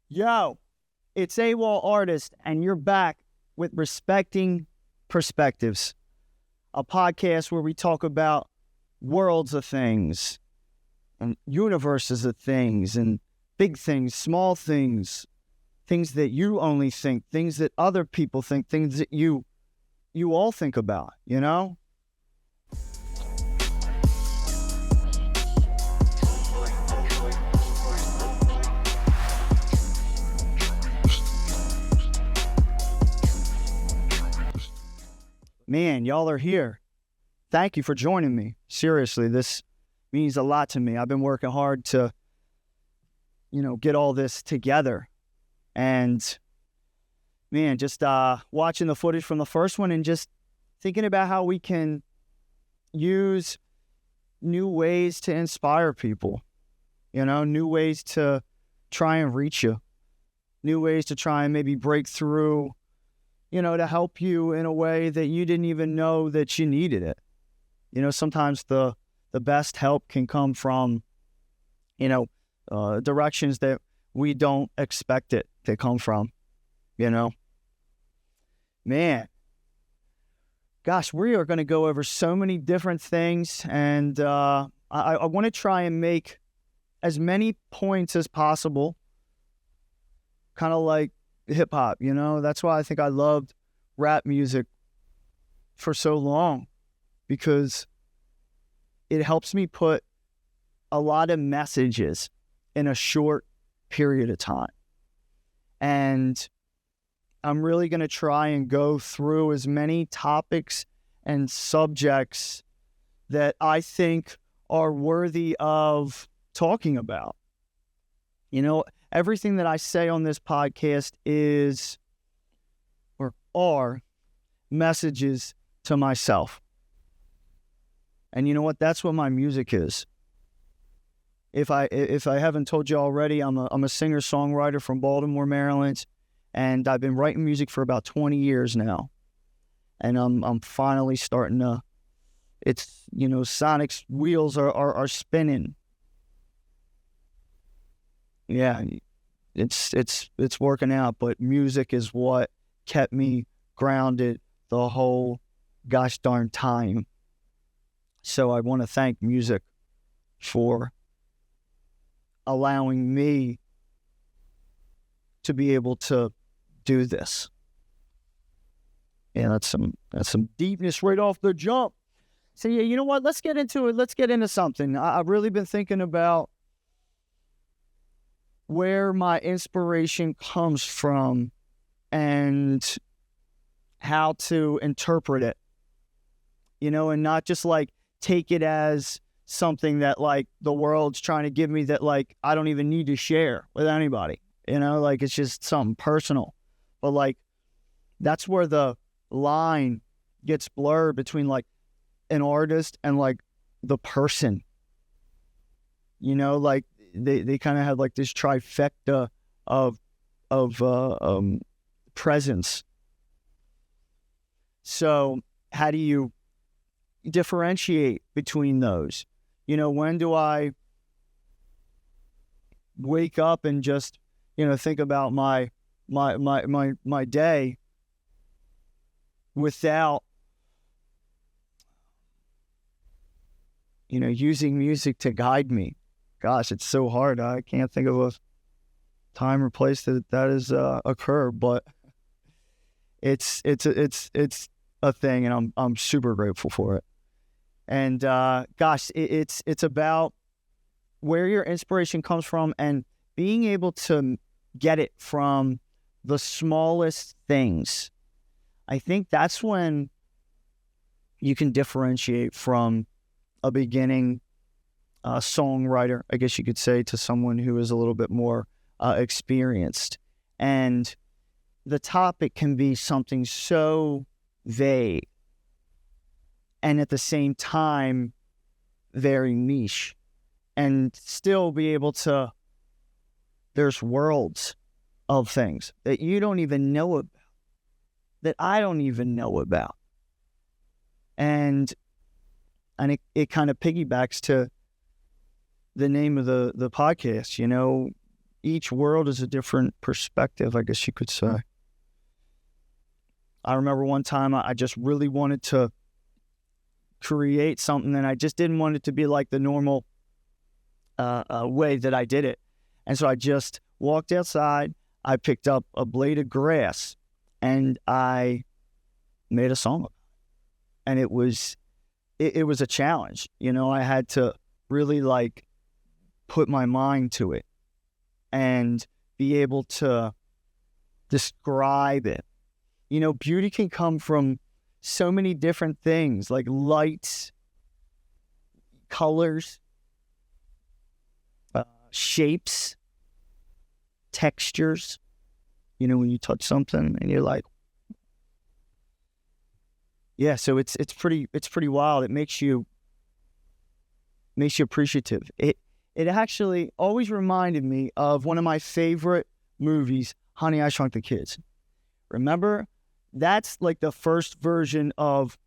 Yo, it's AWALL Artist, and you're back with Respecting Perspectives, a podcast where we talk about worlds of things and universes of things and big things, small things, things that you only think, things that other people think, things that you all think about, you know? Man, y'all are here. Thank you for joining me. Seriously, this means a lot to me. I've been working hard to, get all this together. And man, just watching the footage from the first one and just thinking about how we can use new ways to inspire people, new ways to try and reach you, new ways to try and maybe break through, to help you in a way that you didn't even know that you needed it. Sometimes the best help can come from, directions that we don't expect it to come from, Man, gosh, we are going to go over so many different things, and I want to try and make as many points as possible, kind of like hip hop, That's why I think I loved rap music for so long, because it helps me put a lot of messages in a short period of time. And I'm really going to try and go through as many topics and subjects that I think are worthy of talking about. Everything that I say on this podcast is or are messages to myself. And you know what? That's what my music is. If I haven't told you already, I'm a singer-songwriter from Baltimore, Maryland, and I've been writing music for about 20 years now. And I'm finally starting to, Sonic's wheels are spinning. Yeah, it's working out, but music is what kept me grounded the whole gosh darn time. So I want to thank music for allowing me to be able to do this. Yeah, that's some deepness right off the jump. So yeah, you know what? Let's get into it. Let's get into something. I've really been thinking about where my inspiration comes from and how to interpret it, and not just like take it as something that like the world's trying to give me that like I don't even need to share with anybody, like it's just something personal. But like that's where the line gets blurred between like an artist and like the person, like they kind of have like this trifecta of presence. So how do you differentiate between those? When do I wake up and just, think about my day without, using music to guide me? Gosh, it's so hard. I can't think of a time or place that has occurred, but it's a thing, and I'm super grateful for it. And gosh, it's about where your inspiration comes from and being able to get it from the smallest things. I think that's when you can differentiate from a beginning songwriter, I guess you could say, to someone who is a little bit more experienced. And the topic can be something so vague and at the same time very niche, and still be able to, there's worlds of things that you don't even know about, that I don't even know about. And it kind of piggybacks to the name of the podcast, each world is a different perspective, I guess you could say. I remember one time I just really wanted to create something, and I just didn't want it to be like the normal way that I did it. And so I just walked outside, I picked up a blade of grass, and I made a song. And it was a challenge. You know, I had to really like put my mind to it and be able to describe it. You know, beauty can come from so many different things, like lights, colors, shapes, textures. You know, when you touch something and you're like, yeah. So it's pretty wild. It makes you appreciative. It actually always reminded me of one of my favorite movies, Honey, I Shrunk the Kids. Remember? That's like the first version of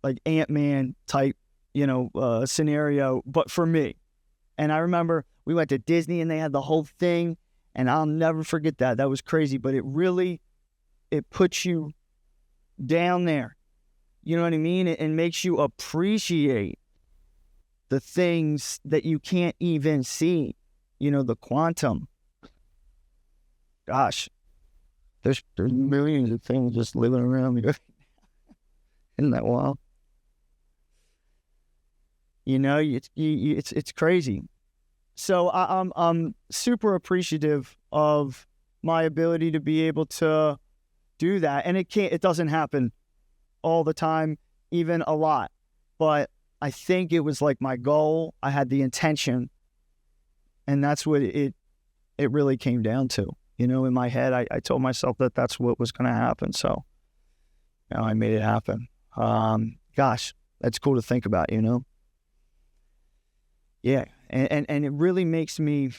like Ant-Man type, you know, scenario, but for me. And I remember we went to Disney and they had the whole thing, and I'll never forget that. That was crazy, but it puts you down there. You know what I mean? It makes you appreciate the things that you can't even see. You know, the quantum. Gosh. There's millions of things just living around me. Isn't that wild? You know, it's crazy. So I'm super appreciative of my ability to be able to do that, and it doesn't happen all the time, even a lot. But I think it was like my goal. I had the intention, and that's what it really came down to. You know, in my head, I told myself that that's what was going to happen. So, you know, I made it happen. Gosh, that's cool to think about, you know? Yeah. And it really makes me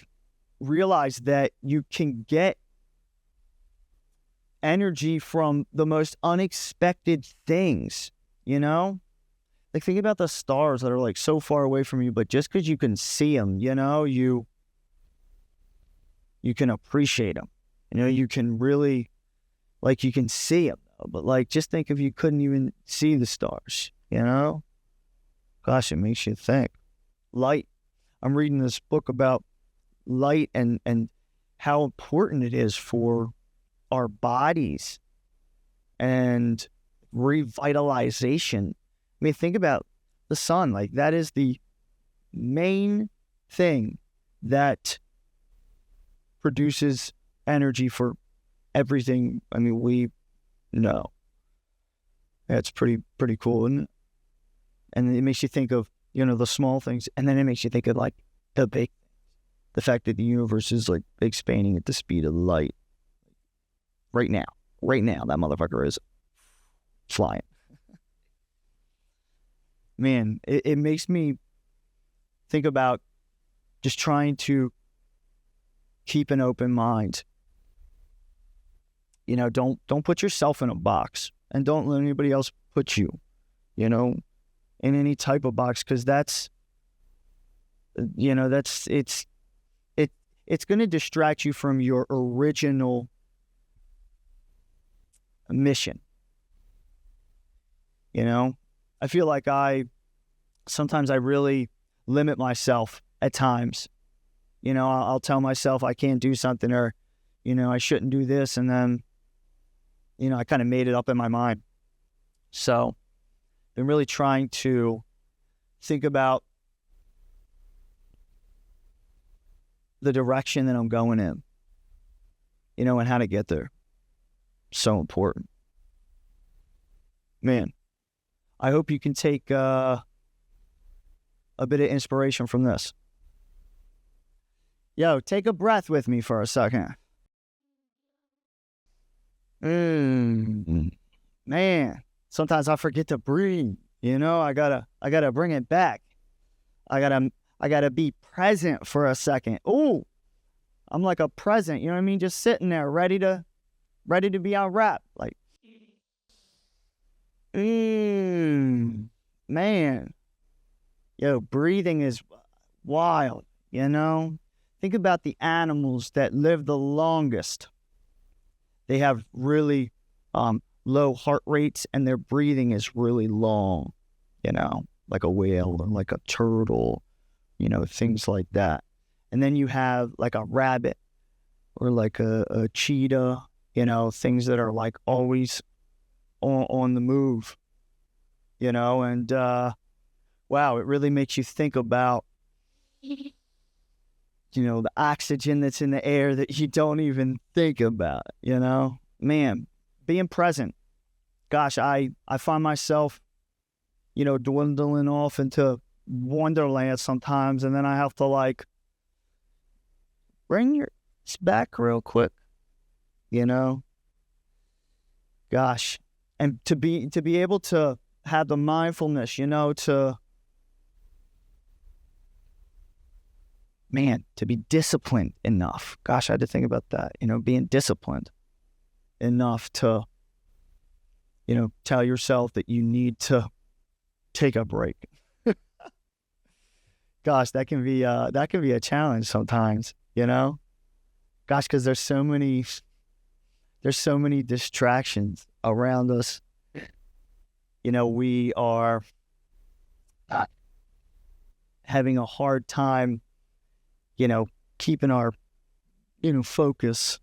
realize that you can get energy from the most unexpected things, you know? Like, think about the stars that are like so far away from you, but just because you can see them, you know, you can appreciate them. You know, you can really, like, you can see them, but like, just think if you couldn't even see the stars, you know? Gosh, it makes you think. Light. I'm reading this book about light and how important it is for our bodies and revitalization. I mean, think about the sun. Like, that is the main thing that produces energy for everything. I mean, we know. That's pretty cool, isn't it? And it makes you think of, you know, the small things, and then it makes you think of like the big, the fact that the universe is like expanding at the speed of light. Right now, that motherfucker is flying. Man, it makes me think about just trying to keep an open mind. You know, don't put yourself in a box, and don't let anybody else put you, you know, in any type of box, because that's, you know, it's going to distract you from your original mission. You know, I feel like sometimes I really limit myself at times. You know, I'll tell myself I can't do something, or, you know, I shouldn't do this. And then, you know, I kind of made it up in my mind. So been really trying to think about the direction that I'm going in, you know, and how to get there. So important. Man, I hope you can take a bit of inspiration from this. Yo, take a breath with me for a second. Man, sometimes I forget to breathe. You know, I gotta bring it back. I gotta be present for a second. Ooh, I'm like a present. You know what I mean? Just sitting there, ready to be unwrapped. Like, man, yo, breathing is wild. You know, think about the animals that live the longest. They have really low heart rates and their breathing is really long, like a whale or like a turtle, things like that. And then you have like a rabbit or like a cheetah, things that are like always on the move, and wow, it really makes you think about, the oxygen that's in the air that you don't even think about, man, being present. Gosh, I find myself, dwindling off into wonderland sometimes, and then I have to like bring your back real quick, gosh, and to be able to have the mindfulness, to be disciplined enough. Gosh, I had to think about that, being disciplined enough to, tell yourself that you need to take a break. Gosh, that can be a challenge sometimes, Gosh, because there's so many distractions around us. We are having a hard time, keeping our, focus.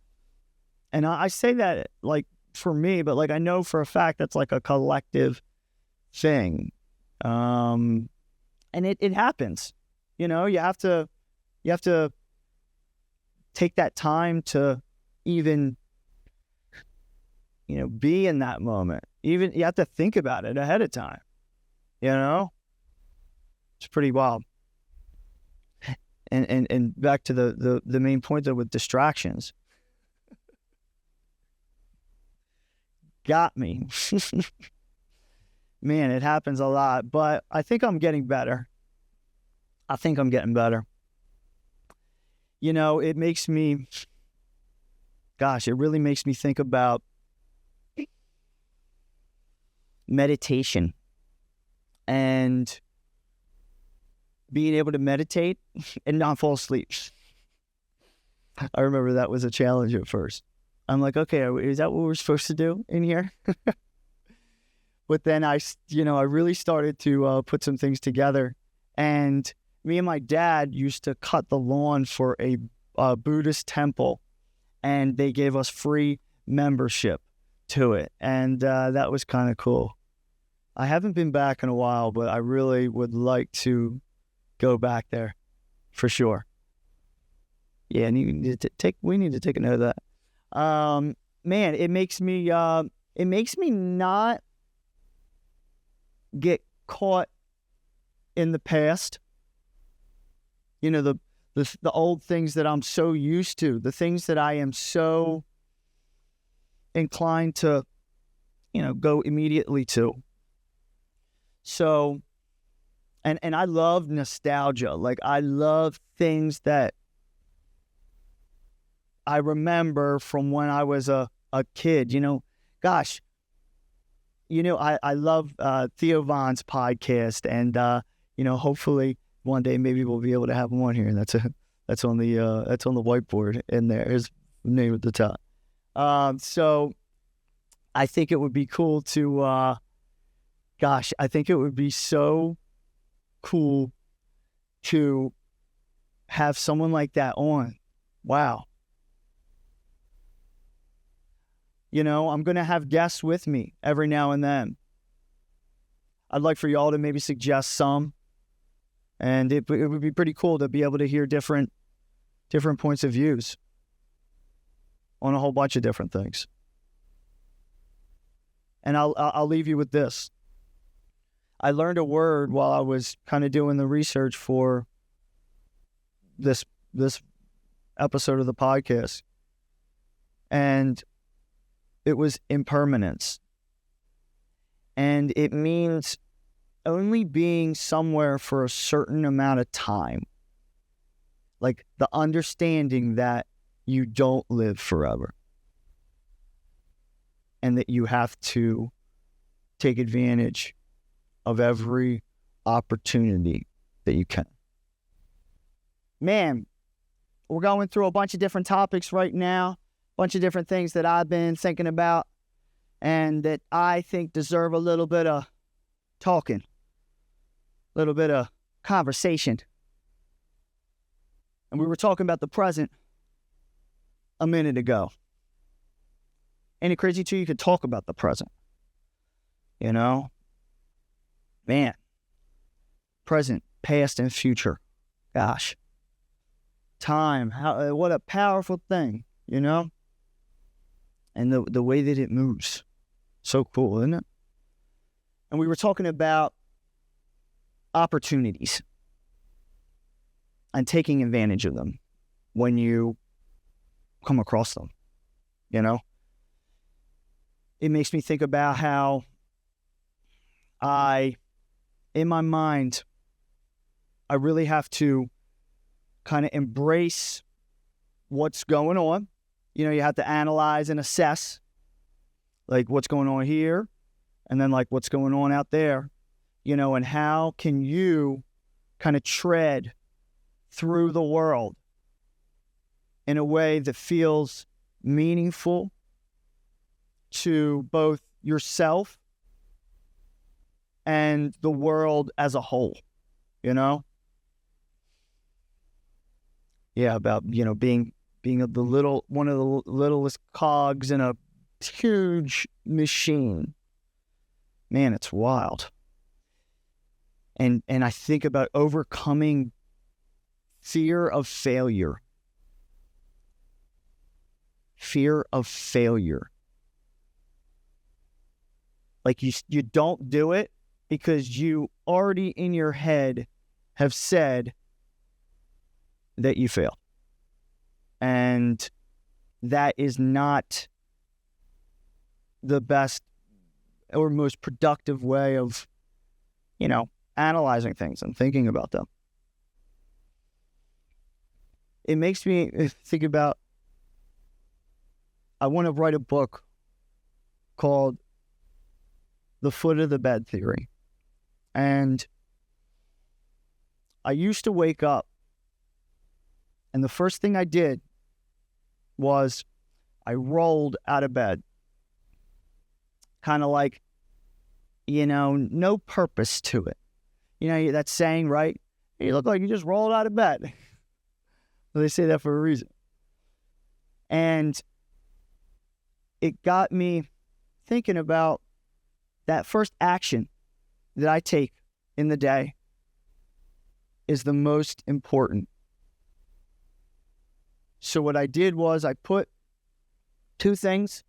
And I say that like for me, but like I know for a fact that's like a collective thing. And it happens. You have to take that time to even, be in that moment. Even you have to think about it ahead of time. It's pretty wild. And back to the main point though with distractions. Got me. Man, it happens a lot, but I think I'm getting better. It makes me, gosh, it really makes me think about meditation and being able to meditate and not fall asleep. I remember that was a challenge at first. I'm like, okay, is that what we're supposed to do in here? But then I really started to put some things together. And me and my dad used to cut the lawn for a Buddhist temple, and they gave us free membership to it. And that was kind of cool. I haven't been back in a while, but I really would like to go back there for sure. Yeah, and we need to take a note of that. Man, it makes me not get caught in the past. The old things that I'm so used to, the things that I am so inclined to, go immediately to. So, and I love nostalgia. Like I love things that I remember from when I was a kid, gosh, I love Theo Von's podcast, and hopefully one day maybe we'll be able to have him on here. And that's on the whiteboard in there. His name at the top. So I think it would be cool to, I think it would be so cool to have someone like that on. Wow. I'm going to have guests with me every now and then. I'd like for y'all to maybe suggest some. And it would be pretty cool to be able to hear different points of views on a whole bunch of different things. And I'll leave you with this. I learned a word while I was kind of doing the research for this episode of the podcast. And it was impermanence. And it means only being somewhere for a certain amount of time. Like the understanding that you don't live forever. And that you have to take advantage of every opportunity that you can. Man, we're going through a bunch of different topics right now, a bunch of different things that I've been thinking about and that I think deserve a little bit of talking, a little bit of conversation. And we were talking about the present a minute ago. Ain't it crazy too? You could talk about the present. You know? Man. Present, past, and future. Gosh. Time. What a powerful thing, you know? And the way that it moves. So cool, isn't it? And we were talking about opportunities and taking advantage of them when you come across them, you know? It makes me think about how in my mind, I really have to kind of embrace what's going on. You know, you have to analyze and assess, like, what's going on here, and then, like, what's going on out there, you know, and how can you kind of tread through the world in a way that feels meaningful to both yourself and the world as a whole, you know? Yeah, about, you know, being one of the littlest cogs in a huge machine. Man, it's wild. And I think about overcoming fear of failure. Fear of failure. Like you don't do it because you already in your head have said that you fail. And that is not the best or most productive way of, you know, analyzing things and thinking about them. It makes me think about, I want to write a book called The Foot of the Bed Theory. And I used to wake up, and the first thing I did was I rolled out of bed. Kind of like, you know, no purpose to it. You know, that saying, right? You look like you just rolled out of bed. They say that for a reason. And it got me thinking about that first action that I take in the day is the most important. So what I did was I put two things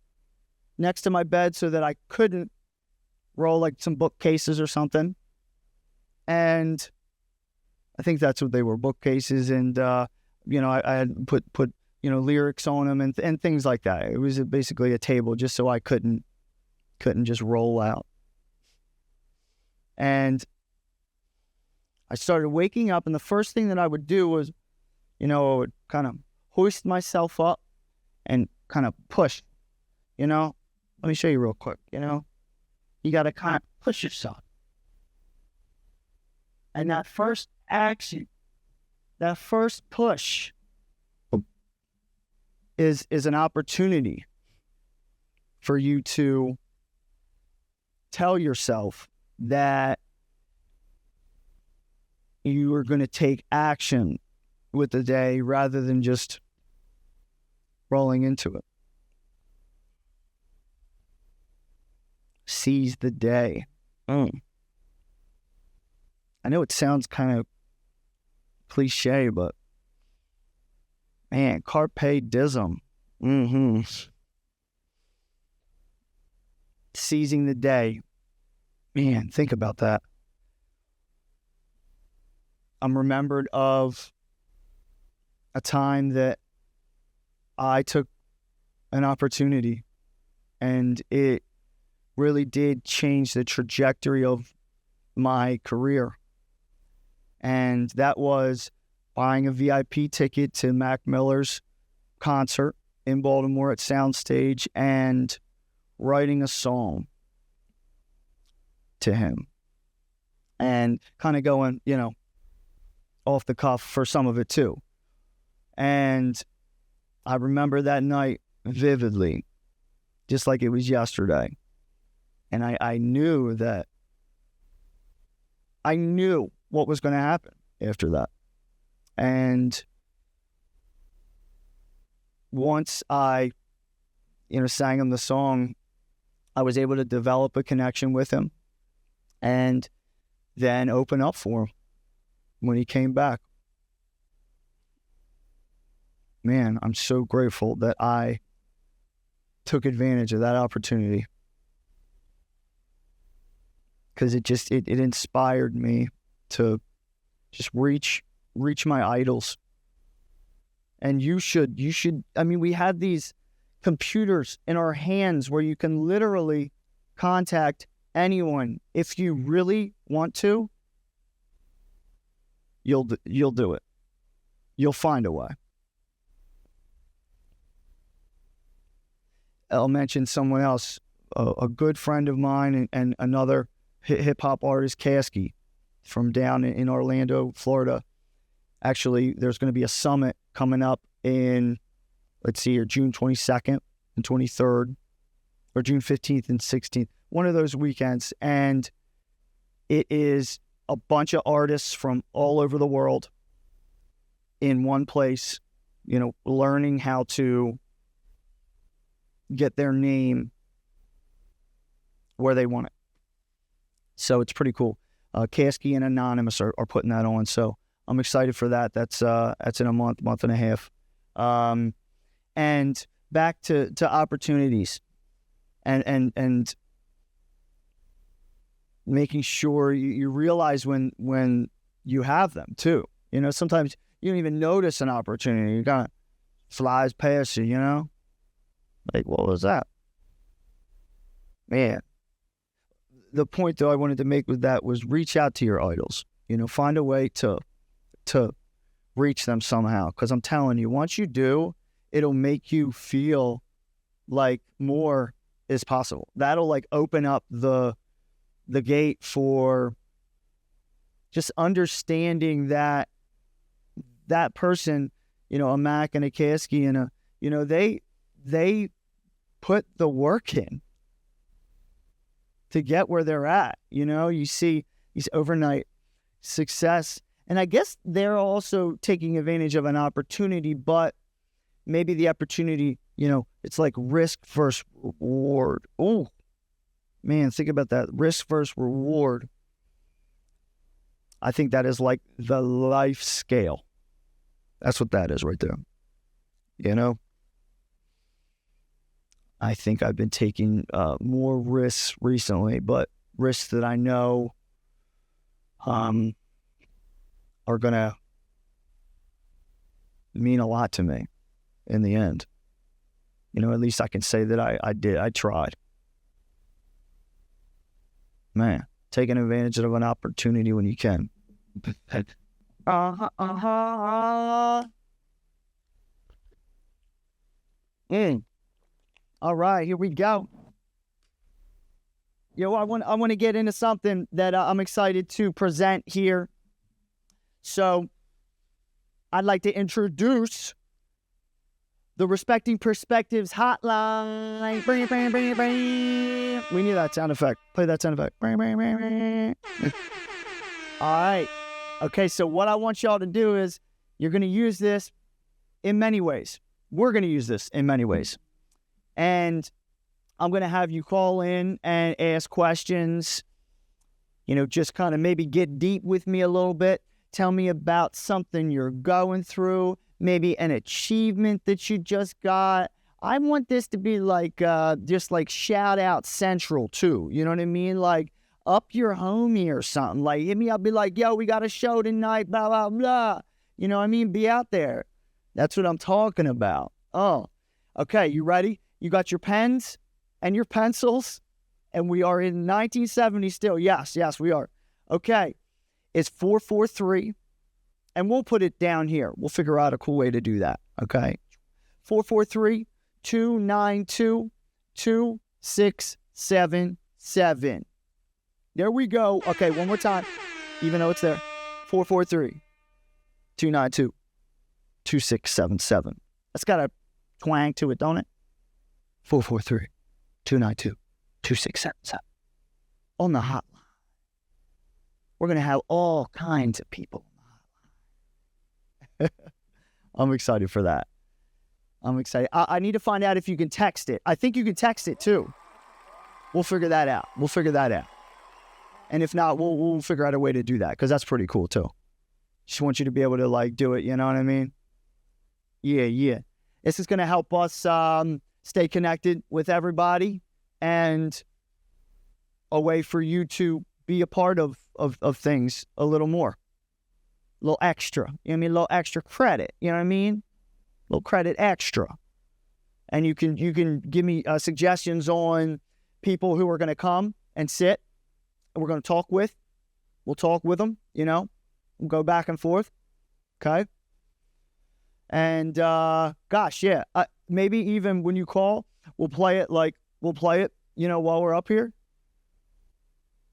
next to my bed so that I couldn't roll, like some bookcases or something. And I think that's what they were, bookcases. And, you know, I had put, you know, lyrics on them and things like that. It was basically a table just so I couldn't just roll out. And I started waking up, and the first thing that I would do was, you know, I would kind of hoist myself up and kind of push, you know. Let me show you real quick, you know. You got to kind of push yourself. And that first action, that first push is an opportunity for you to tell yourself that you are going to take action with the day rather than just rolling into it. Seize the day. I know it sounds kind of cliche, but man, Carpe Diem. Seizing the day. Man, think about that. I'm remembered of a time that I took an opportunity, and it really did change the trajectory of my career. And that was buying a VIP ticket to Mac Miller's concert in Baltimore at Soundstage and writing a song to him. And kind of going, you know, off the cuff for some of it too. And I remember that night vividly, just like it was yesterday. And I knew what was going to happen after that. And once I, sang him the song, I was able to develop a connection with him and then open up for him when he came back. Man, I'm so grateful that I took advantage of that opportunity, because it inspired me to just reach my idols. And you should, we had these computers in our hands where you can literally contact anyone. If you really want to, you'll do it. You'll find a way. I'll mention someone else, a good friend of mine and another hip-hop artist, Caskey, from down in Orlando, Florida. Actually, there's going to be a summit coming up in, June 22nd and 23rd, or June 15th and 16th, one of those weekends. And it is a bunch of artists from all over the world in one place, learning how to get their name where they want it. So it's pretty cool. Caskeyand Anonymass are putting that on. So I'm excited for that. That's in a month and a half. And back to opportunities and making sure you realize when you have them too. Sometimes you don't even notice an opportunity. It kind of flies past you, Like, what was that? Man. The point, though, I wanted to make with that was reach out to your idols. Find a way to reach them somehow. Because I'm telling you, once you do, it'll make you feel like more is possible. That'll open up the gate for just understanding that person, a Mac and a Caskey and they put the work in to get where they're at. You see these overnight success. And I guess they're also taking advantage of an opportunity, but maybe the opportunity, it's like risk versus reward. Oh, man, think about that. Risk versus reward. I think that is like the life scale. That's what that is right there. I think I've been taking more risks recently, but risks that I know are going to mean a lot to me in the end. At least I can say that I tried. Man, taking advantage of an opportunity when you can. All right, here we go. I want to get into something that I'm excited to present here. So, I'd like to introduce the Respecting Perspectives Hotline. We need that sound effect. Play that sound effect. All right. Okay, so what I want y'all to do is you're going to use this in many ways. We're going to use this in many ways. And I'm going to have you call in and ask questions, just kind of maybe get deep with me a little bit. Tell me about something you're going through, maybe an achievement that you just got. I want this to be just shout out central too. You know what I mean? Like up your homie or something. Like hit me up, be like, yo, we got a show tonight, blah, blah, blah. You know what I mean? Be out there. That's what I'm talking about. Oh, okay. You ready? You got your pens and your pencils, and we are in 1970 still. Yes, we are. Okay, it's 443, and we'll put it down here. We'll figure out a cool way to do that, okay? 443-292-2677. There we go. Okay, one more time, even though it's there. 443-292-2677. 2677. That's got a twang to it, don't it? 443-292-2677. On the hotline. We're going to have all kinds of people on the hotline. I'm excited for that. I'm excited. I need to find out if you can text it. I think you can text it too. We'll figure that out. And if not, we'll figure out a way to do that, because that's pretty cool too. Just want you to be able to like do it, you know what I mean? Yeah. This is going to help us stay connected with everybody, and a way for you to be a part of things a little more. A little extra. You know what I mean? A little extra credit. You know what I mean? A little credit extra. And you can give me suggestions on people who are going to come and sit, and we're going to talk with. We'll talk with them, you know. We'll go back and forth. Okay? And, maybe even when you call, we'll play it, you know, while we're up here.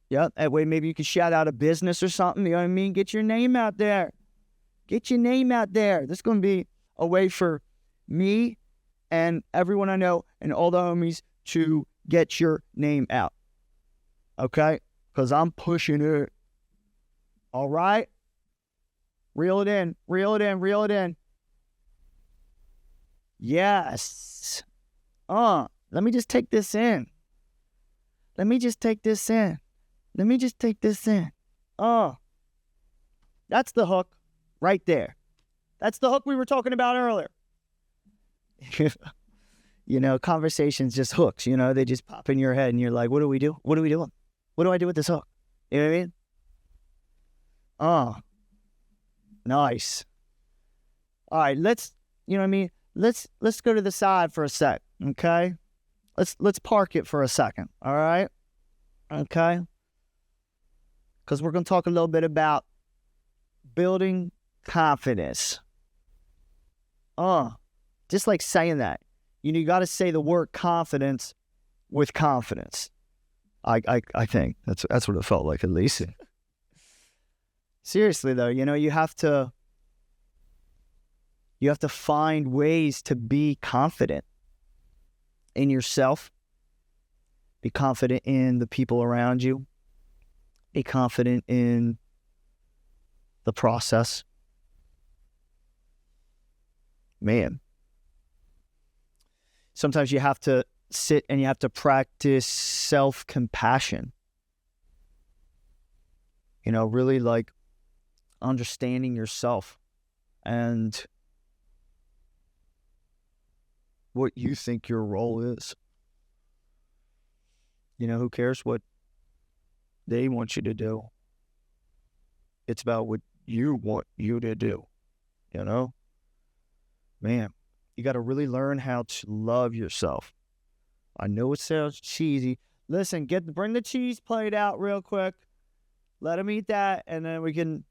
Yeah, that way maybe you can shout out a business or something, you know what I mean? Get your name out there. This is going to be a way for me and everyone I know and all the homies to get your name out. Okay? Because I'm pushing it. All right? Reel it in. Yes. Let me just take this in. That's the hook right there. That's the hook we were talking about earlier. You know, conversations just hooks, you know, they just pop in your head and you're like, what do we do? What are we doing? What do I do with this hook? You know what I mean? Nice. All right, let's go to the side for a sec, okay? Let's park it for a second, all right? Okay? Because we're going to talk a little bit about building confidence. Just like saying that. You got to say the word confidence with confidence. I think that's what it felt like, at least. Seriously though, you know, you have to find ways to be confident in yourself. Be confident in the people around you. Be confident in the process. Man. Sometimes you have to sit and you have to practice self-compassion. You know, really like understanding yourself and what you think your role is. You know, who cares what they want you to do? It's about what you want you to do, you know? Man, you got to really learn how to love yourself. I know it sounds cheesy. Listen, bring the cheese plate out real quick. Let them eat that, and then we can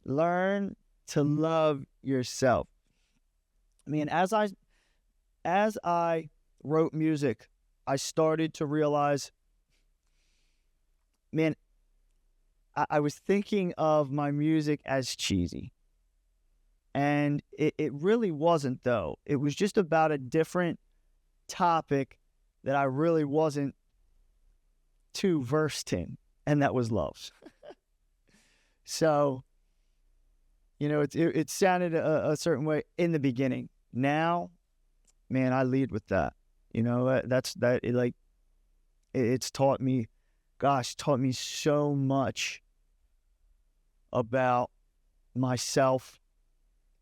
learn to love yourself. I mean, as I wrote music, I started to realize, man, I was thinking of my music as cheesy. And it really wasn't, though. It was just about a different topic that I really wasn't too versed in, and that was love. So, you know, it sounded a certain way in the beginning. Now, man, I lead with that. You know, it's taught me so much about myself.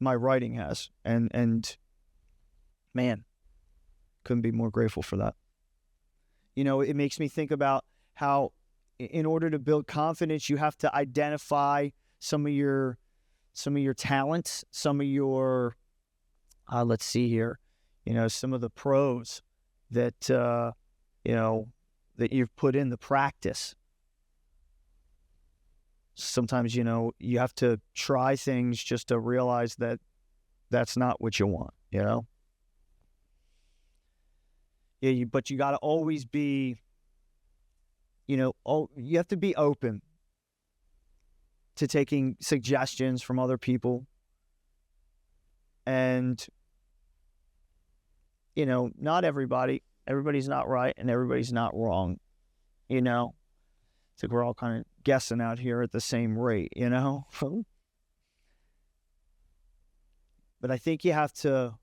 My writing has, and man, couldn't be more grateful for that. You know, it makes me think about how in order to build confidence, you have to identify some of your talents, some of your, let's see here, you know, some of the pros that, you know, that you've put in the practice. Sometimes, you know, you have to try things just to realize that that's not what you want, you know? Yeah, but you got to always be, you know, you have to be open to taking suggestions from other people. And, not everybody's not right and everybody's not wrong, It's like we're all kind of guessing out here at the same rate, But I think you have to,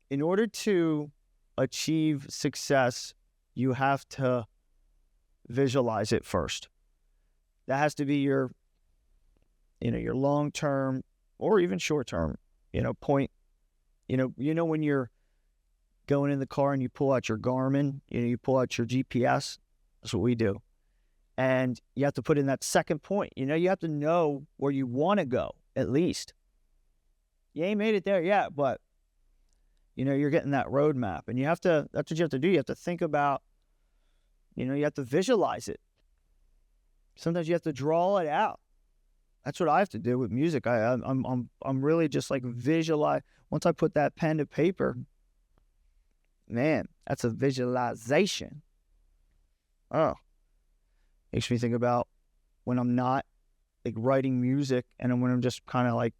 in order to achieve success, you have to visualize it first. That has to be your long-term or even short-term, point. When you're going in the car and you pull out your Garmin, you pull out your GPS. That's what we do. And you have to put in that second point. You have to know where you want to go, at least. You ain't made it there yet, but, you're getting that roadmap. And that's what you have to do. You have to think about, you have to visualize it. Sometimes you have to draw it out. That's what I have to do with music. I'm really just like visualize. Once I put that pen to paper, man, that's a visualization. Oh, makes me think about when I'm not like writing music, and when I'm just kind of like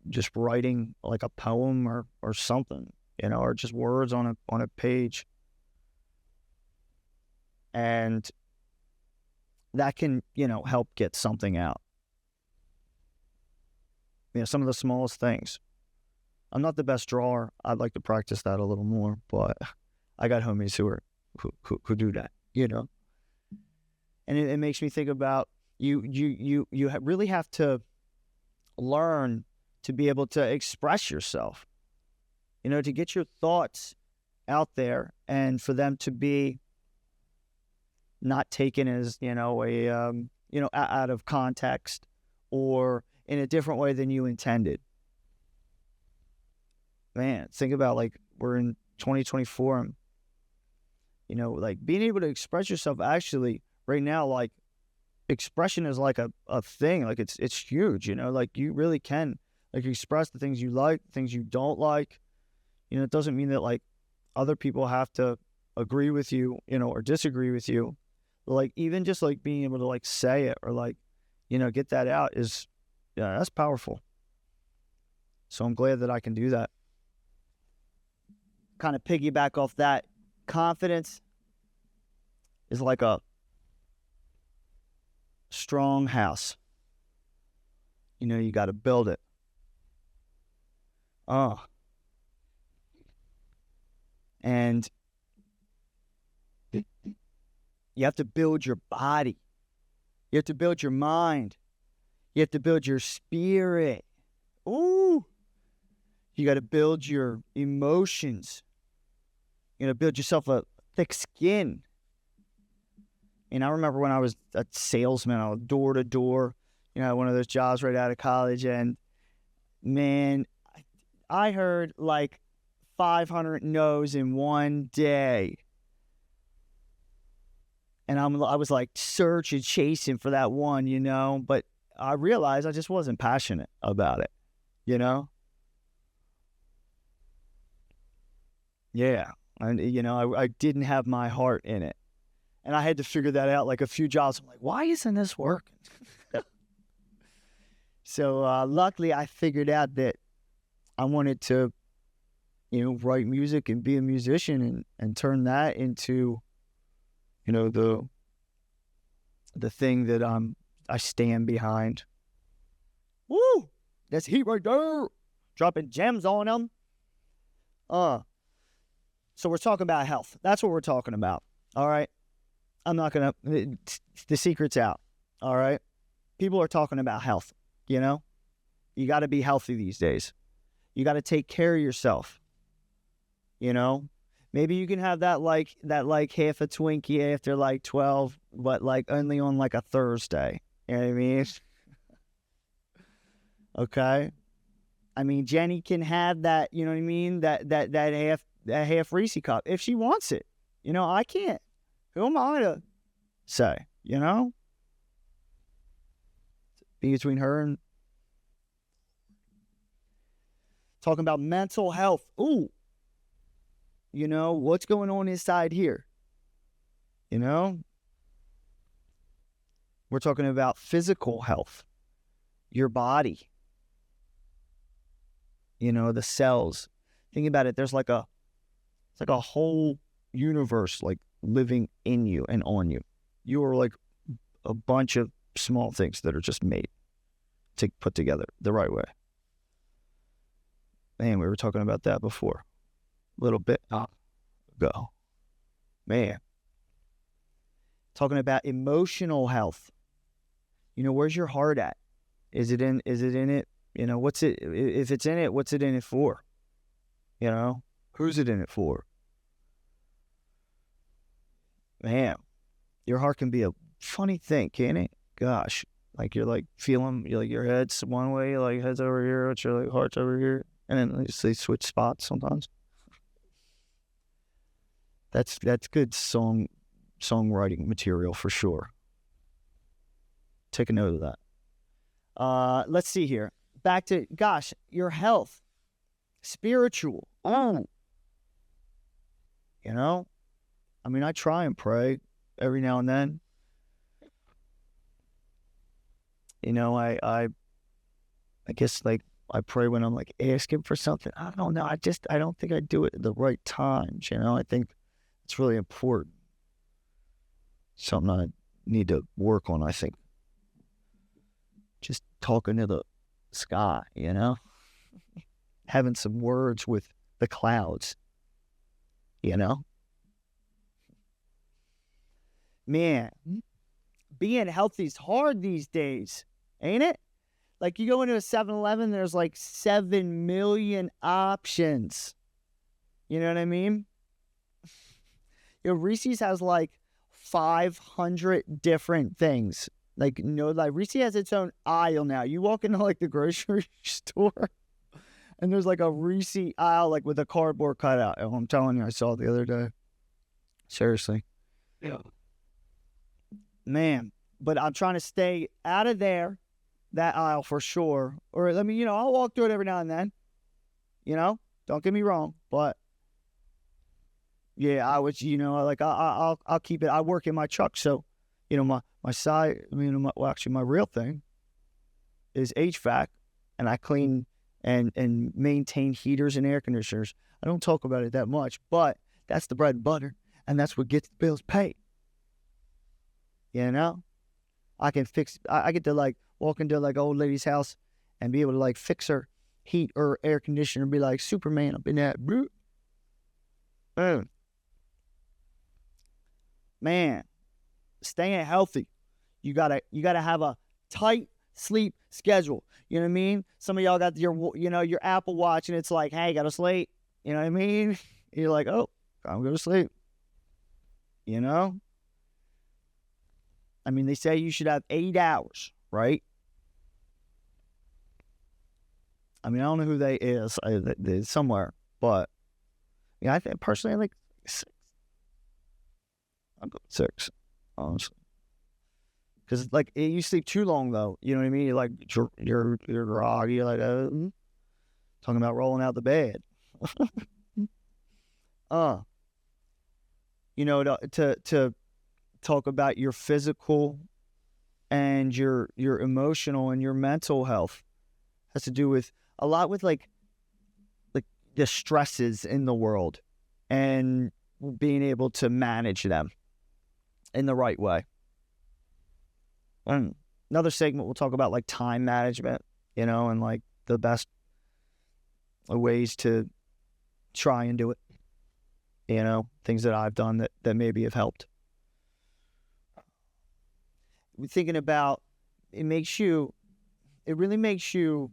just writing like a poem or something, or just words on a page, and that can help get something out. Some of the smallest things. I'm not the best drawer. I'd like to practice that a little more, but I got homies who do that, And it makes me think about you really have to learn to be able to express yourself, to get your thoughts out there, and for them to be not taken as, out of context or in a different way than you intended. Man, think about like we're in 2024, like being able to express yourself actually right now, like expression is like a thing, like it's huge, like you really can like express the things you like, the things you don't like. It doesn't mean that like other people have to agree with you, or disagree with you. Like even just like being able to like say it or like, get that out is, that's powerful. So I'm glad that I can do that. Kind of piggyback off that, confidence is like a strong house. You got to build it. And you have to build your body. You have to build your mind. You have to build your spirit. Ooh. You got to build your emotions. You got to build yourself a thick skin. And I remember when I was a salesman, I was door to door, one of those jobs right out of college. And man, I heard like 500 no's in one day. And I was like searching, chasing for that one, but I realized I just wasn't passionate about it, Yeah. And, I didn't have my heart in it. And I had to figure that out like a few jobs. I'm like, why isn't this working? So luckily I figured out that I wanted to, write music and be a musician and turn that into, the thing that I stand behind. Woo! That's heat right there. Dropping gems on them. So we're talking about health. That's what we're talking about. All right. I'm not going to, the secret's out. All right. People are talking about health, you got to be healthy these days. You got to take care of yourself. Maybe you can have that like half a Twinkie after like 12, but like only on like a Thursday. You know what I mean? Okay. I mean, Jenny can have that, you know what I mean? That half Reese cup if she wants it. I can't. Who am I to say, Be between her and talking about mental health. Ooh. What's going on inside here? We're talking about physical health, your body. the cells. Think about it. It's like a whole universe like living in you and on you. You are like a bunch of small things that are just made to put together the right way. Man, we were talking about that before a little bit ago. Man, talking about emotional health. Where's your heart at? Is it in it? What's it, if it's in it, what's it in it for? Who's it in it for? Man, your heart can be a funny thing, can't it? Gosh, like you're like feeling, you're like your head's one way, like head's over here, but your like heart's over here, and then they switch spots sometimes. That's good songwriting material for sure. Take a note of that. Let's see here. Back to, your health, spiritual. I try and pray every now and then. I guess like I pray when I'm like asking for something. I don't know. I don't think I do it at the right times. I think it's really important. Something I need to work on, I think. Just talking to the sky, having some words with the clouds, Man, being healthy is hard these days, ain't it? Like you go into a 7-Eleven, there's like 7 million options. You know what I mean? Reese's has like 500 different things. Like Reese's has its own aisle now. You walk into like the grocery store and there's like a Reese's aisle like with a cardboard cutout. Oh, I'm telling you, I saw it the other day. Seriously. Yeah. Man, but I'm trying to stay out of that aisle for sure. Or I'll walk through it every now and then. Don't get me wrong, but yeah, I would, I'll keep it. I work in my truck, so my side, my real thing is HVAC, and I clean and maintain heaters and air conditioners. I don't talk about it that much, but that's the bread and butter, and that's what gets the bills paid. I can fix. I get to like walk into like old lady's house and be able to like fix her heat or air conditioner and be like Superman up in that. Boom. Man, staying healthy. You gotta have a tight sleep schedule. You know what I mean? Some of y'all got your Apple Watch and it's like, hey, gotta sleep. You know what I mean? You're like, oh, I'm going to sleep. They say you should have 8 hours, right? I don't know who they is. They're somewhere, but I think personally I like 6. I'll go 6, honestly. Because like you sleep too long though, you know what I mean? You're like you're groggy. You're like talking about rolling out the bed. To talk about your physical and your emotional and your mental health has to do with a lot with like the stresses in the world and being able to manage them in the right way. Another segment we'll talk about like time management, and like the best ways to try and do it. Things that I've done that maybe have helped. Thinking about it really makes you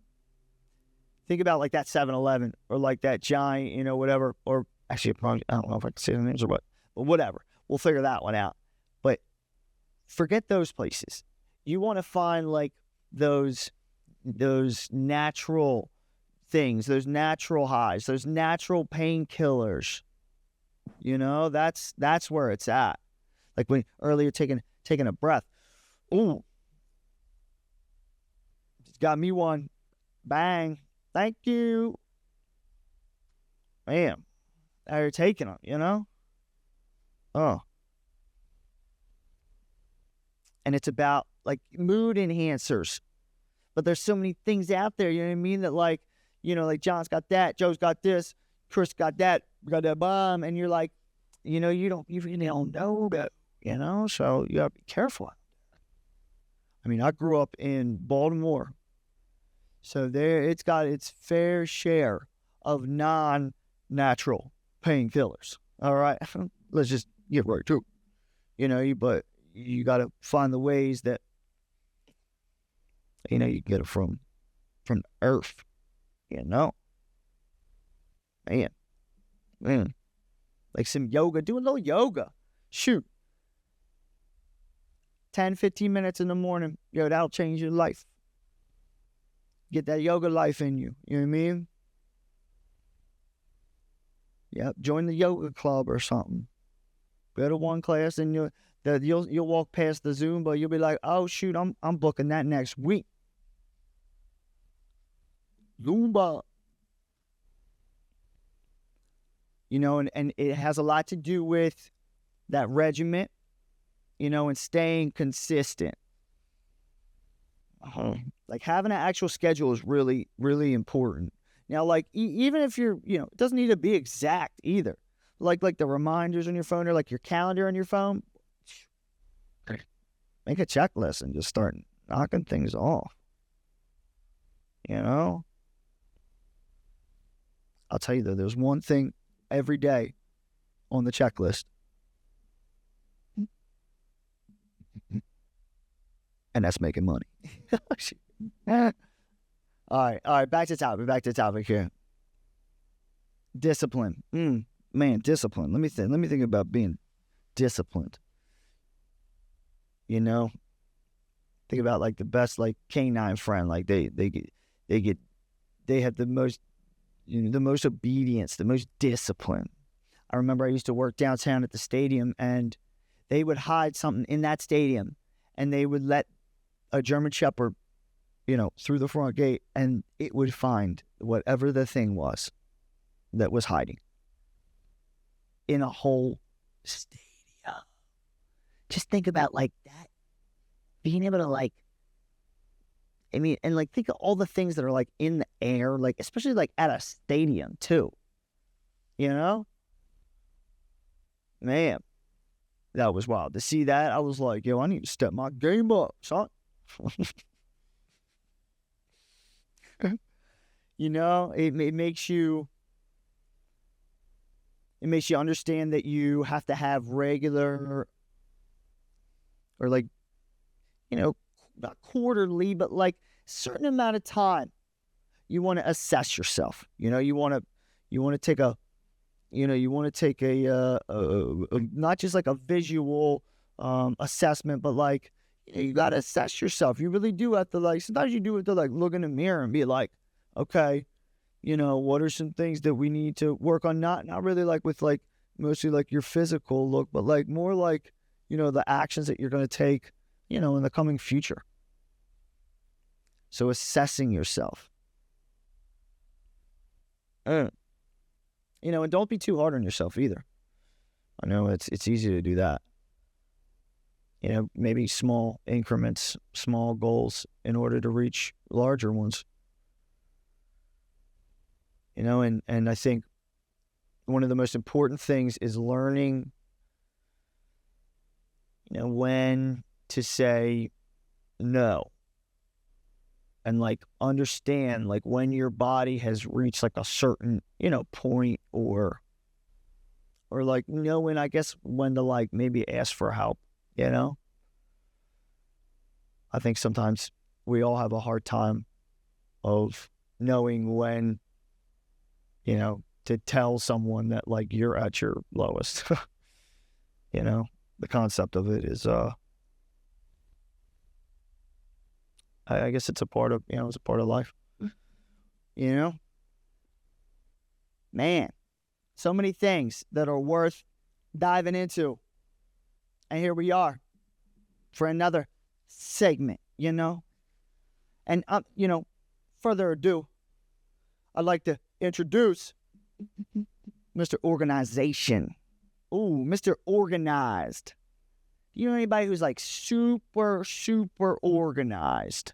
think about like that 7-Eleven or like that giant, whatever, or actually probably, I don't know if I can say the names or what, but whatever. We'll figure that one out. But forget those places. You want to find like those natural things, those natural highs, those natural painkillers. That's where it's at. Like when earlier taking a breath. Ooh. Just got me one. Bang. Thank you. Man. Now you're taking them, Oh. And it's about like mood enhancers. But there's so many things out there, you know what I mean? That like, like John's got that, Joe's got this, Chris got that, we got that bomb, and you're like, you really don't know that, so you gotta be careful. I mean, I grew up in Baltimore, so there it's got its fair share of non-natural painkillers. All right, let's just get right to it. But you got to find the ways that you can get it from the earth. Man, like some yoga. Do a little yoga. Shoot, 10, 15 minutes in the morning. That'll change your life. Get that yoga life in you. You know what I mean? Yep. Join the yoga club or something. Go to one class and you'll walk past the Zumba. You'll be like, oh shoot, I'm booking that next week. Zumba. And it has a lot to do with that regiment, and staying consistent. Like having an actual schedule is really, really important. Now, like even if you're, it doesn't need to be exact either. Like the reminders on your phone or like your calendar on your phone. Make a checklist and just start knocking things off. I'll tell you though, there's one thing every day on the checklist. And that's making money. All right, back to topic here. Discipline. Man, discipline. Let me think about being disciplined. Think about like the best like canine friend. Like they have the most the most obedience, the most discipline. I remember I used to work downtown at the stadium, and they would hide something in that stadium, and they would let a German Shepherd, through the front gate, and it would find whatever the thing was that was hiding in a whole stadium. Just think about like that, being able to like, and like think of all the things that are like in the air, like especially like at a stadium too. Man, that was wild to see that. I was like, I need to step my game up, son. It makes you understand that you have to have regular, or like, not quarterly, but like certain amount of time you want to assess yourself. You want to take a not just like a visual assessment, but like, you got to assess yourself. You really do have to, like, sometimes you do have to like look in the mirror and be like, okay, what are some things that we need to work on? Not really like with like mostly like your physical look, but like more like, the actions that you're going to take, in the coming future. So assessing yourself. And don't be too hard on yourself either. I know it's easy to do that. Maybe small increments, small goals in order to reach larger ones. And I think one of the most important things is learning, when to say no. And like understand like when your body has reached like a certain, point, or like knowing, I guess, when to like maybe ask for help. I think sometimes we all have a hard time of knowing when, to tell someone that like you're at your lowest. The concept of it is, I guess it's a part of, it's a part of life. Man, so many things that are worth diving into. And here we are for another segment, And, further ado, I'd like to introduce Mr. Organization. Ooh, Mr. Organized. You know anybody who's like super, super organized?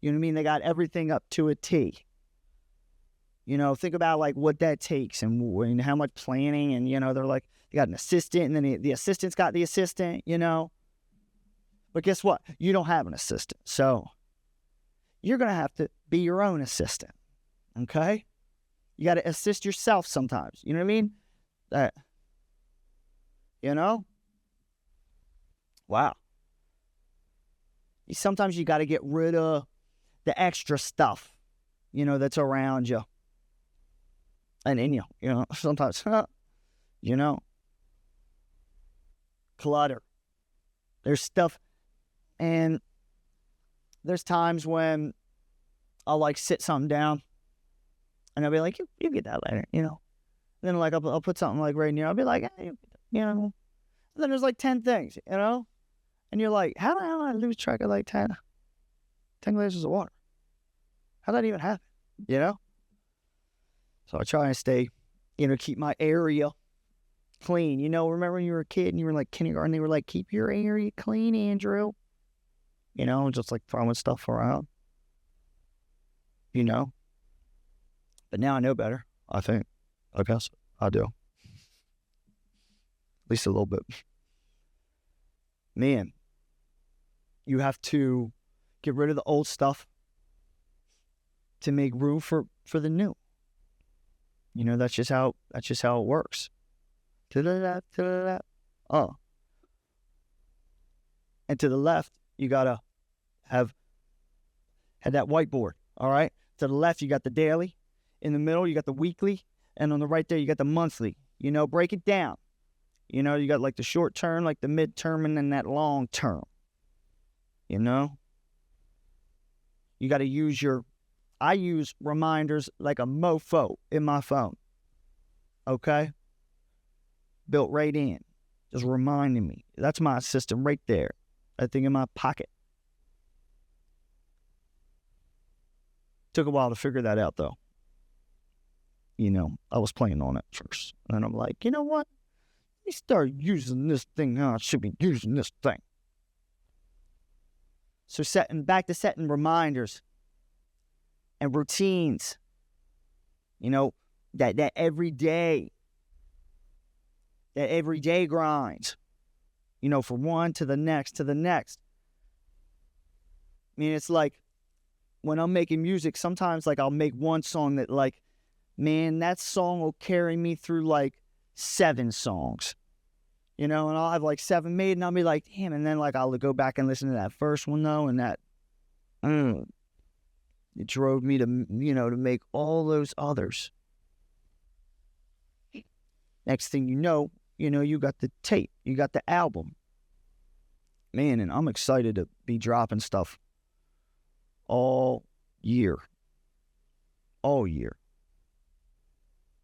You know what I mean? They got everything up to a T. Think about like what that takes and how much planning. And, they're like, they got an assistant, and then the assistant's got the assistant, But guess what? You don't have an assistant. So you're going to have to be your own assistant. Okay? You got to assist yourself sometimes. You know what I mean? Wow. Sometimes you got to get rid of the extra stuff, that's around you. And then, sometimes, clutter. There's stuff, and there's times when I'll like sit something down, and I'll be like, you get that later, And then like I'll put something like right near. I'll be like, hey, And then there's like 10 things, And you're like, how the hell did I lose track of like 10 glasses of water? How'd that even happen? So I try and stay, keep my area clean. Remember when you were a kid and you were like kindergarten, they were like, keep your area clean, Andrew. Just like throwing stuff around. But now I know better, I think. I guess I do. At least a little bit. Man, you have to get rid of the old stuff to make room for the new. That's just how it works. To the left. Oh. And to the left, you gotta have that whiteboard. All right. To the left, you got the daily. In the middle, you got the weekly, and on the right there, you got the monthly. Break it down. You got like the short term, like the midterm, and then that long term. You got to use I use reminders like a mofo in my phone. Okay? Built right in. Just reminding me. That's my system right there. That thing in my pocket. Took a while to figure that out, though. I was playing on it first. And then I'm like, you know what? Let me start using this thing how I should be using this thing. So setting reminders and routines, that everyday grind, from one to the next. I mean, it's like when I'm making music, sometimes like I'll make one song that like, man, that song will carry me through like 7 songs, and I'll have like 7 made, and I'll be like, damn, and then like I'll go back and listen to that first one though, and that, it drove me to, to make all those others. Next thing you know, you got the tape, you got the album. Man, and I'm excited to be dropping stuff all year.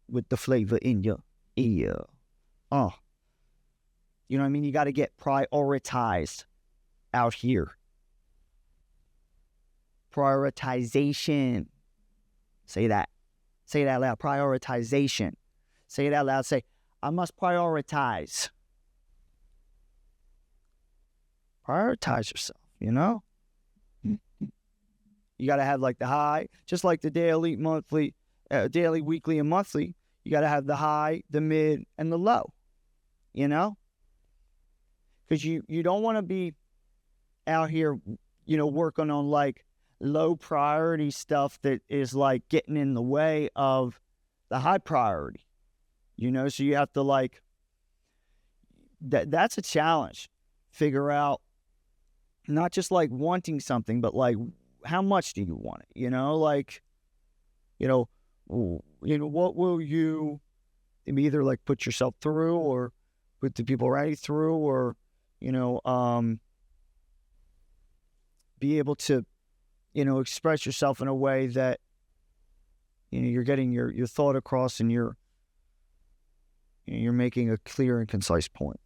With the flavor in your ear. Oh. You know what I mean? You got to get prioritized out here. Prioritization. Say that. Say it out loud. Prioritization. Say it out loud. Say, I must prioritize. Prioritize yourself, You got to have like the high, just like the daily, monthly, daily, weekly, and monthly. You got to have the high, the mid, and the low, Because you don't want to be out here, working on like low priority stuff that is like getting in the way of the high priority, So you have to like, that's a challenge. Figure out not just like wanting something, but like how much do you want it? What will you either like put yourself through or put the people around you through, or be able to express yourself in a way that you're getting your thought across, and you're making a clear and concise point.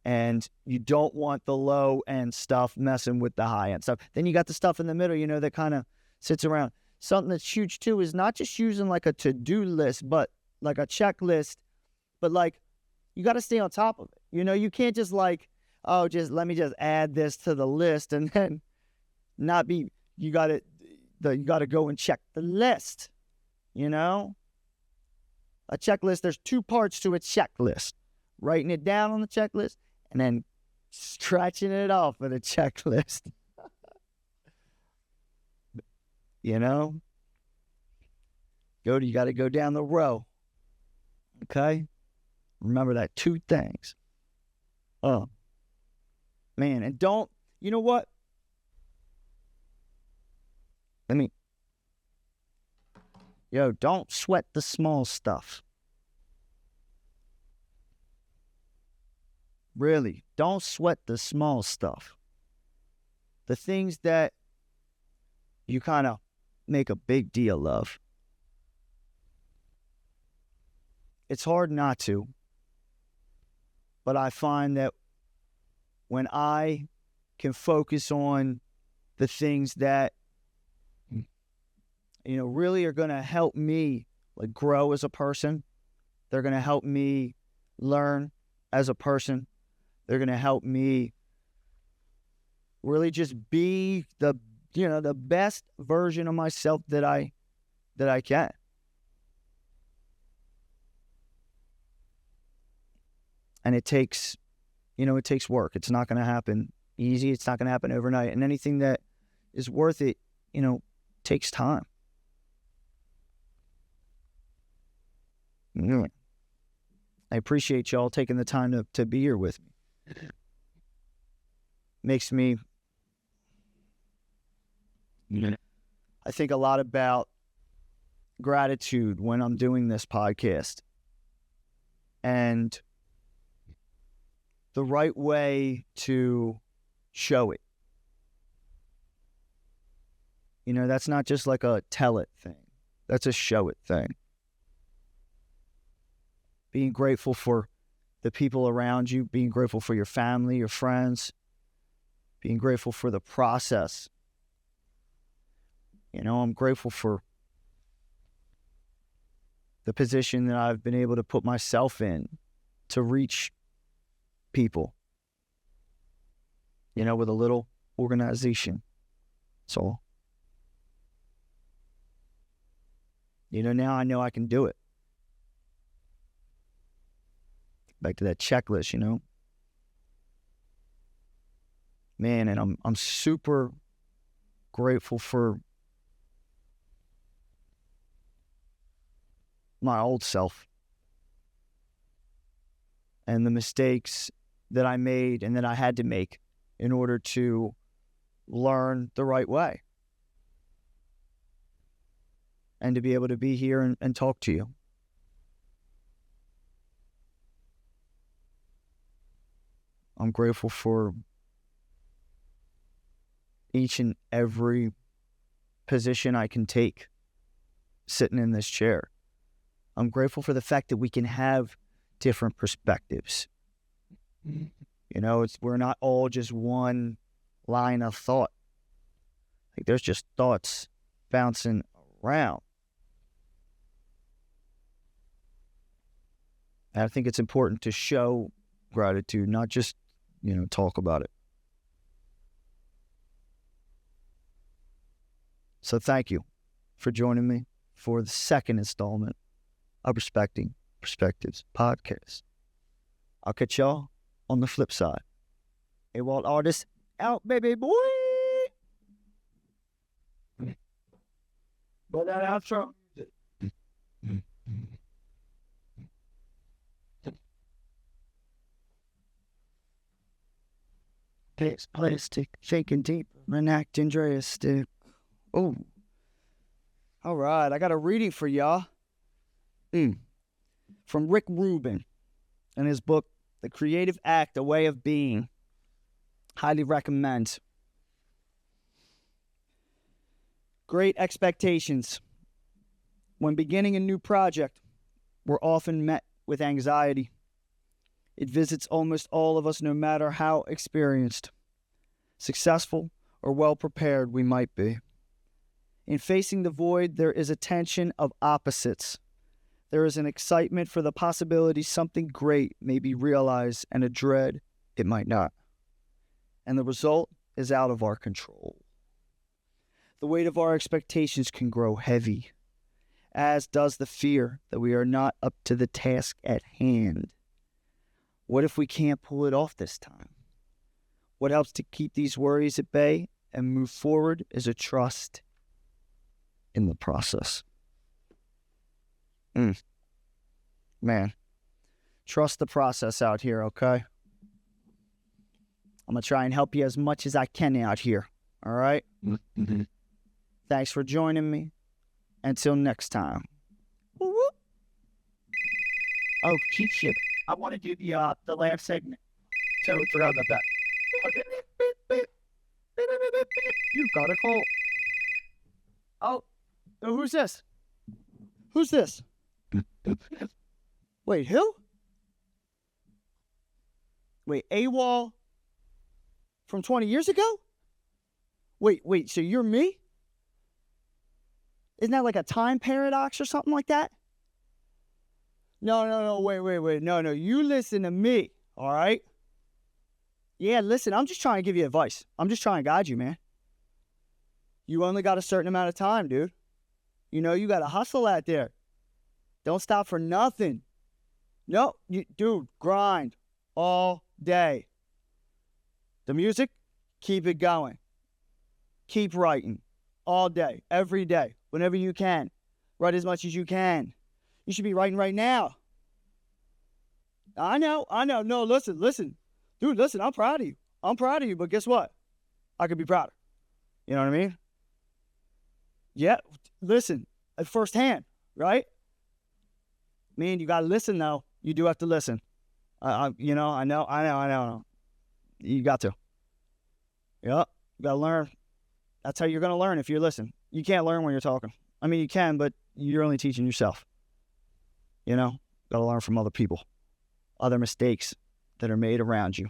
And you don't want the low end stuff messing with the high end stuff. Then you got the stuff in the middle, that kind of sits around. Something that's huge too is not just using like a to-do list, but like a checklist, but like you got to stay on top of it. You can't just like, let me just add this to the list and then not be, you got to you got to go and check the list, you know? A checklist, there's two parts to a checklist. Writing it down on the checklist and then scratching it off of the checklist. You know? You got to go down the row. Okay? Remember that, 2 things. Oh. Man, and you know what? Don't sweat the small stuff. Really, don't sweat the small stuff. The things that you kind of make a big deal of. It's hard not to. But I find that when I can focus on the things that, really are going to help me grow as a person, they're going to help me learn as a person, they're going to help me really just be the best version of myself that I can. And it takes work. It's not going to happen easy. It's not going to happen overnight. And anything that is worth it, takes time. I appreciate y'all taking the time to be here with me. Makes me, I think a lot about gratitude when I'm doing this podcast. And the right way to show it. That's not just like a tell it thing. That's a show it thing. Being grateful for the people around you, being grateful for your family, your friends, being grateful for the process. I'm grateful for the position that I've been able to put myself in to reach people, with a little organization. So, now I know I can do it. Back to that checklist, Man, and I'm super grateful for my old self and the mistakes that I made and that I had to make in order to learn the right way and to be able to be here and talk to you. I'm grateful for each and every position I can take sitting in this chair. I'm grateful for the fact that we can have different perspectives. We're not all just one line of thought. There's just thoughts bouncing around. And I think it's important to show gratitude, not just, talk about it. So thank you for joining me for the second installment of Respecting Perspectives podcast. I'll catch y'all on the flip side. AWALL artists out, baby boy. But that outro. It's plastic, shaking deep, reenact Andreas stick. Oh, all right. I got a reading for y'all. From Rick Rubin in his book, The Creative Act, A Way of Being. Highly recommend. Great expectations. When beginning a new project, we're often met with anxiety. It visits almost all of us, no matter how experienced, successful, or well-prepared we might be. In facing the void, there is a tension of opposites. There is an excitement for the possibility something great may be realized and a dread it might not. And the result is out of our control. The weight of our expectations can grow heavy, as does the fear that we are not up to the task at hand. What if we can't pull it off this time? What helps to keep these worries at bay and move forward is a trust in the process. Man, trust the process out here, okay? I'm going to try and help you as much as I can out here, all right? Mm-hmm. Thanks for joining me. Until next time. Oh, shit. I want to do the last segment. Totally forgot about that. You got a call. Oh, who's this? Who's this? Wait, who? Wait, AWALL from 20 years ago? Wait, so you're me? Isn't that like a time paradox or something like that? No, wait. No, you listen to me, all right? Yeah, listen, I'm just trying to give you advice. I'm just trying to guide you, man. You only got a certain amount of time, dude. You know, you got to hustle out there. Don't stop for nothing. No, dude, grind all day. The music, keep it going. Keep writing all day, every day, whenever you can. Write as much as you can. You should be writing right now. I know. No, listen. Dude, listen, I'm proud of you. But guess what? I could be prouder. You know what I mean? Yeah, listen, at firsthand, right? Man, you got to listen, though. You do have to listen. I know. You got to. Yep, you got to learn. That's how you're going to learn if you listen. You can't learn when you're talking. I mean, you can, but you're only teaching yourself. You know, got to learn from other people, other mistakes that are made around you.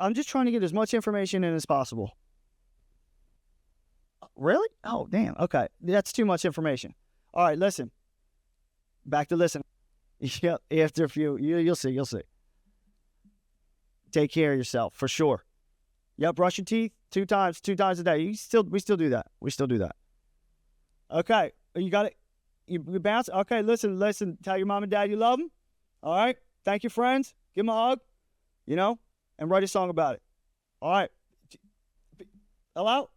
I'm just trying to get as much information in as possible. Really? Oh, damn. Okay. That's too much information. All right, listen. Back to listen. Yeah, after a few, you'll see. Take care of yourself, for sure. Yeah, brush your teeth two times a day. We still do that. Okay, you got it. You bounce. Okay, listen. Tell your mom and dad you love them. All right. Thank your friends. Give them a hug. You know, and write a song about it. All right. Hello?